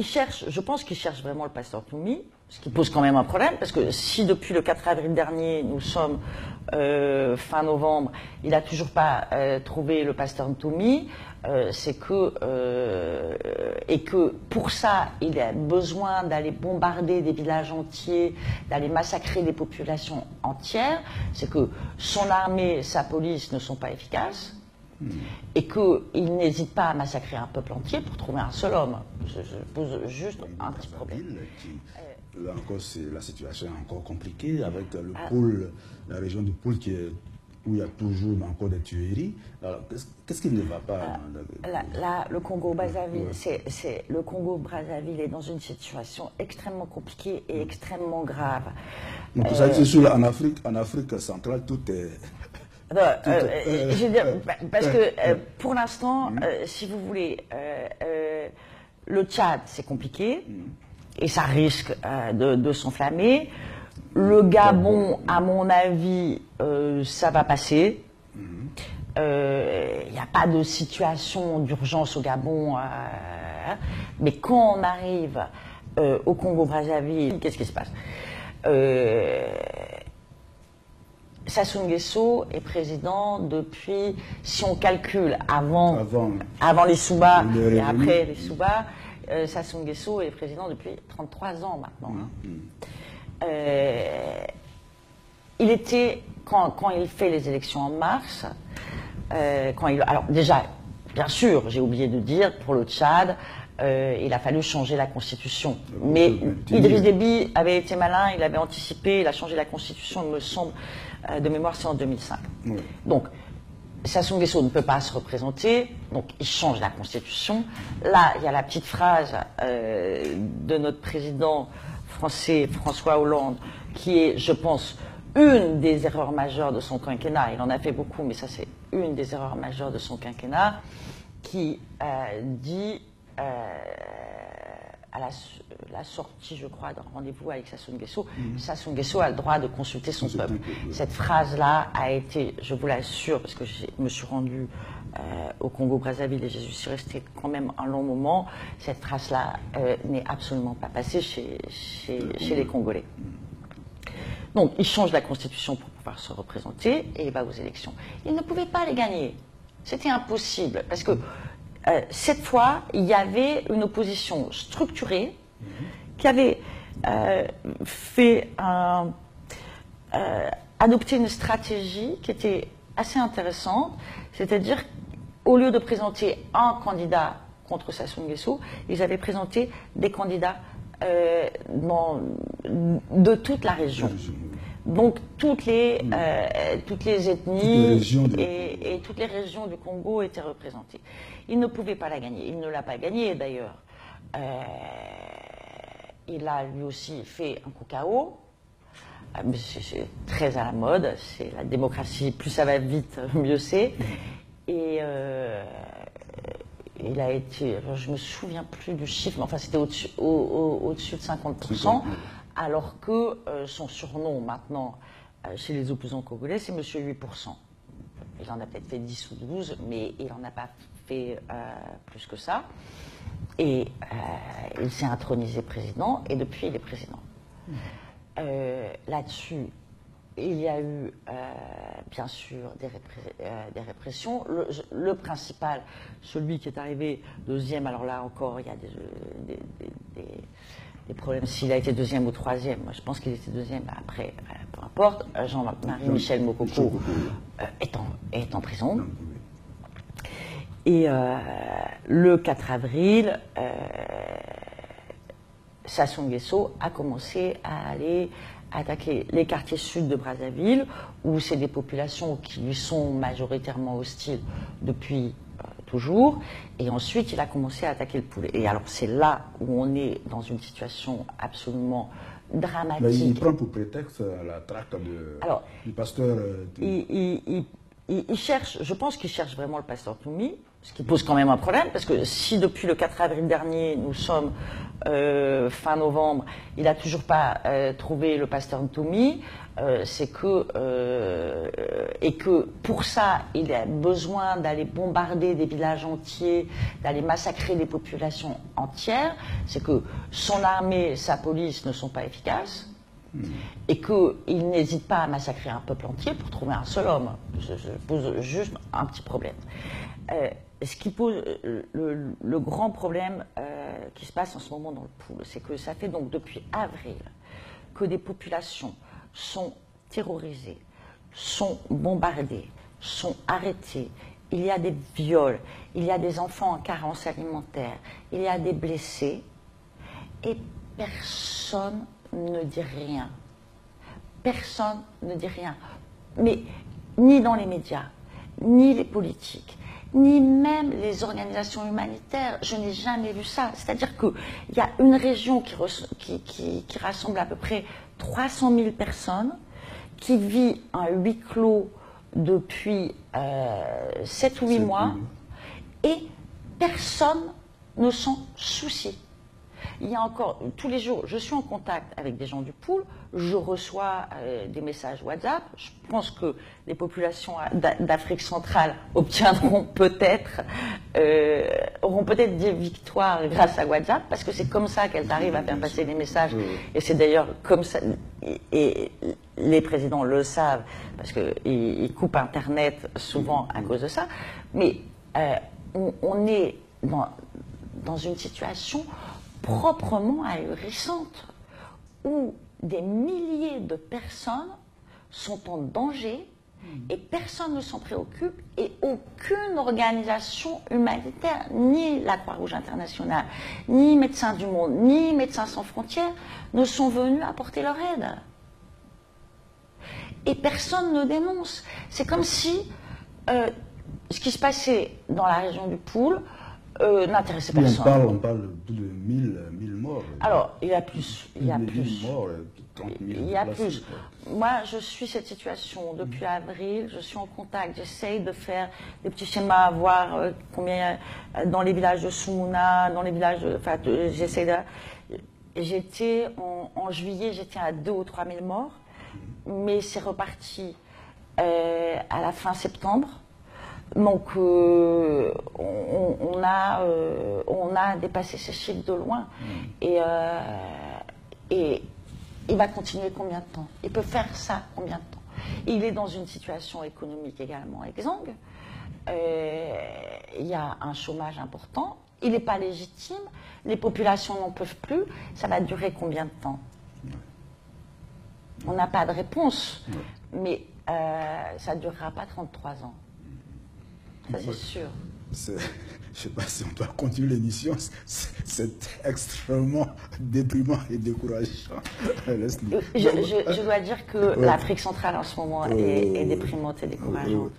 je pense qu'il cherche vraiment le pasteur Toumi, ce qui pose quand même un problème, parce que si depuis le 4 avril dernier, nous sommes fin novembre, il n'a toujours pas trouvé le pasteur Toumi, c'est que, et que pour ça, il a besoin d'aller bombarder des villages entiers, d'aller massacrer des populations entières, c'est que son armée, sa police ne sont pas efficaces. Et qu'il n'hésite pas à massacrer un peuple entier pour trouver un seul homme. Je pose juste un petit problème. Là encore, la situation est encore compliquée avec le pôle, la région du pôle où il y a toujours encore des tueries. Qu'est-ce qui ne va pas là, le Congo-Brazzaville, le Congo-Brazzaville est dans une situation extrêmement compliquée et extrêmement grave. Donc, en Afrique centrale, tout est... je veux dire, parce que pour l'instant, si vous voulez, le Tchad, c'est compliqué et ça risque de s'enflammer. Le Gabon, à mon avis, ça va passer. Il n'y a pas de situation d'urgence au Gabon. Mais quand on arrive au Congo-Brazzaville, qu'est-ce qui se passe? Sassou Nguesso est président depuis, si on calcule avant les Souba et après les Souba, Sassou Nguesso est président depuis 33 ans maintenant. Il était, quand il fait les élections en mars, alors déjà, bien sûr, j'ai oublié de dire, pour le Tchad, il a fallu changer la constitution. Mais Idriss Déby avait été malin, il avait anticipé, il a changé la constitution, il me semble, de mémoire, c'est en 2005. Oui. Donc, Sassou Nguesso ne peut pas se représenter, donc il change la constitution. Là, il y a la petite phrase de notre président français, François Hollande, qui est, je pense, une des erreurs majeures de son quinquennat. Il en a fait beaucoup, mais ça, c'est une des erreurs majeures de son quinquennat, qui dit... à la sortie, je crois, d'un rendez-vous avec Sassou Nguesso, Sassou Nguesso a le droit de consulter son peuple. Cette phrase-là a été, je vous l'assure, parce que je me suis rendue au Congo-Brazzaville et je suis restée quand même un long moment, cette phrase-là n'est absolument pas passée chez les Congolais. Donc, il change la Constitution pour pouvoir se représenter et il va aux élections. Il ne pouvait pas les gagner. C'était impossible, parce que cette fois, il y avait une opposition structurée qui avait adopté une stratégie qui était assez intéressante, c'est-à-dire au lieu de présenter un candidat contre Sassou Nguesso, ils avaient présenté des candidats de toute la région. Donc toutes les ethnies et toutes les régions du Congo étaient représentées. Il ne pouvait pas la gagner. Il ne l'a pas gagnée d'ailleurs. Il a lui aussi fait un coup KO. C'est très à la mode. C'est la démocratie. Plus ça va vite, mieux c'est. Et il a été, je me souviens plus du chiffre, mais enfin c'était au-dessus de 50%. Alors que son surnom maintenant chez les opposants congolais, c'est Monsieur 8%. Il en a peut-être fait 10 ou 12, mais il n'en a pas fait plus que ça. Et il s'est intronisé président, et depuis il est président. Là-dessus, il y a eu bien sûr des répressions. Le principal, celui qui est arrivé deuxième, alors là encore, il y a des problèmes s'il a été deuxième ou troisième. Moi, je pense qu'il était deuxième, après, peu importe. Jean-Marie Michel Mokoko est en prison. Et le 4 avril, Sassou Nguesso a commencé à aller attaquer les quartiers sud de Brazzaville, où c'est des populations qui lui sont majoritairement hostiles depuis toujours, et ensuite il a commencé à attaquer le poulet. Et alors c'est là où on est dans une situation absolument dramatique. Mais il prend pour prétexte la traque du pasteur... Il cherche, je pense qu'il cherche vraiment le pasteur Toumi, Ce qui pose quand même un problème, parce que si depuis le 4 avril dernier, nous sommes fin novembre, il n'a toujours pas trouvé le pasteur Ntoumi, c'est que, et que pour ça, il a besoin d'aller bombarder des villages entiers, d'aller massacrer des populations entières, c'est que son armée, sa police ne sont pas efficaces. Et qu'il n'hésite pas à massacrer un peuple entier pour trouver un seul homme. Je pose juste un petit problème. Ce qui pose le grand problème qui se passe en ce moment dans le Pool, c'est que ça fait donc depuis avril que des populations sont terrorisées, sont bombardées, sont arrêtées. Il y a des viols, il y a des enfants en carence alimentaire, il y a des blessés, et personne ne dit rien. Personne ne dit rien. Mais ni dans les médias, ni les politiques, ni même les organisations humanitaires, je n'ai jamais vu ça. C'est-à-dire qu'il y a une région qui rassemble à peu près 300 000 personnes, qui vit un huis clos depuis 7 ou 8 mois, et personne ne s'en soucie. Il y a encore, tous les jours, je suis en contact avec des gens du Pool, je reçois des messages WhatsApp. Je pense que les populations d'Afrique centrale obtiendront peut-être, auront peut-être des victoires grâce à WhatsApp, parce que c'est comme ça qu'elles arrivent à faire passer les messages. Et c'est d'ailleurs comme ça, et les présidents le savent, parce qu'ils coupent Internet souvent à cause de ça. Mais on est dans une situation proprement ahurissante, où des milliers de personnes sont en danger et personne ne s'en préoccupe, et aucune organisation humanitaire, ni la Croix-Rouge internationale, ni Médecins du Monde, ni Médecins sans frontières ne sont venus apporter leur aide. Et personne ne dénonce. C'est comme si ce qui se passait dans la région du Pool n'intéressait personne. On parle de plus de 1000 morts. Alors, il y a plus. Il y a plus. Morts, 30 000 il y a plus. Moi, je suis cette situation depuis avril. Je suis en contact. J'essaye de faire des petits schémas, voir combien dans les villages de Soumouna, dans les villages de. Enfin, j'essaie de. J'étais en juillet, j'étais à 2 ou 3 000 morts, mais c'est reparti à la fin septembre. Donc, on a dépassé ces chiffres de loin. Et il va continuer combien de temps? Il peut faire ça combien de temps? Il est dans une situation économique également exsangue. Il y a un chômage important. Il n'est pas légitime. Les populations n'en peuvent plus. Ça va durer combien de temps? On n'a pas de réponse. Mais ça ne durera pas 33 ans. Ça, c'est sûr. Je ne sais pas si on doit continuer l'émission, c'est extrêmement déprimant et décourageant. Je dois dire que l'Afrique centrale en ce moment est déprimante et décourageante.